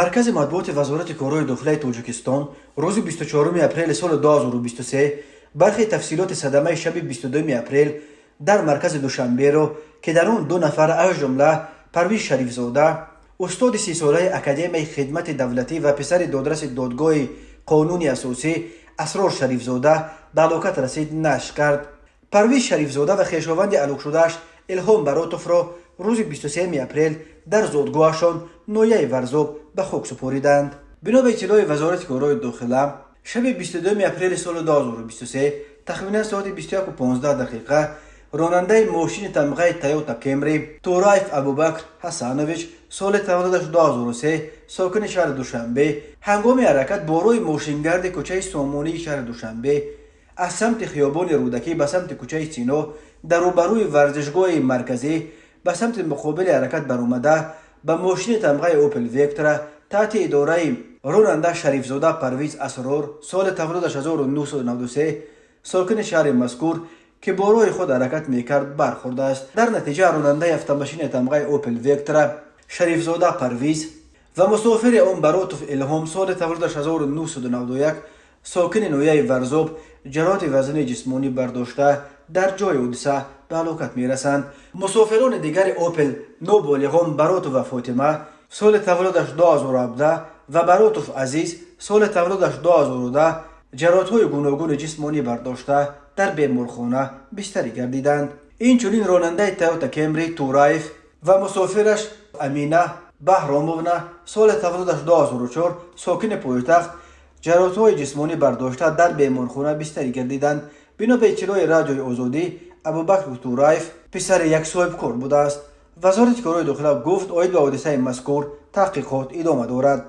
مرکز مطبوعات وزارت کارهای داخلی تاجیکستان روز 24 اپریل سال 2023 برخی تفصیلات صدمه شب 22 اپریل در مرکز دوشنبه را که در آن 2 نفر از جمله پرویز شریف زاده استاد 30 ساله اکادمی خدمت دولتی و پسر دادرس دادگاه قانونی اساسی اسرار شریف زاده به هلاکت رسید نشر کرد. پرویز شریف زاده و خویشاوند هلاک شده‌اش الهام براتوف را روز 23 اپریل در زادگاهشان نویه ورزاب به خاک سپاریدند. بنا به اطلاع وزارت کارهای داخلی شب 22 اپریل سال 2023 تقریبا ساعت 21:15 راننده ماشین تمغه تویوتا کمری تورایف ابوبکر حسنویچ سال تولدش 2003 ساکن شهر دوشنبه هنگام حرکت با روی ماشینگرد کوچه سامانی شهر دوشنبه از سمت خیابان رودکی به سمت کوچه سینا در روبروی ورزشگاه مرکزی به سمت مقابل حرکت برآمده به ماشین تمغه اوپل ویکتور تحت اداره راننده شریف زاده پرویز اسرار سال تولدش 1993 ساکن شهر مذکور که با روی خود حرکت میکرد برخورده است. در نتیجه راننده افت تمغه اوپل ویکتور شریف زاده پرویز و مسافر آن براتوف الهام سال تولدش 1991 ساکن نویه ورزاب جراحت وزن جسمانی برداشته در جای حادثه به هلاکت میرسند. مسافران دیگر اوپل نوبالغان براتوف و فاطمه سال تولدش 2017 و براتوف عزیز سال تولدش 2010 جراحت‌های گوناگون جسمانی برداشته در بیمارخانه بستری گردیدند. اینچنین راننده تویوتا کمری تورایف و مسافرش امینه بهرامونا سال تولدش 2004 ساکن پایتخت جراحت‌های جسمانی برداشته در بیمارخانه بستری گردیدند. بنا به اطلاع رادیوی آزادی ابوبکر تورایف پسر یک صاحب کار بوده است. وزارت کارهای داخلی گفت آید به حادثه مذکور تحقیقات ادامه دارد.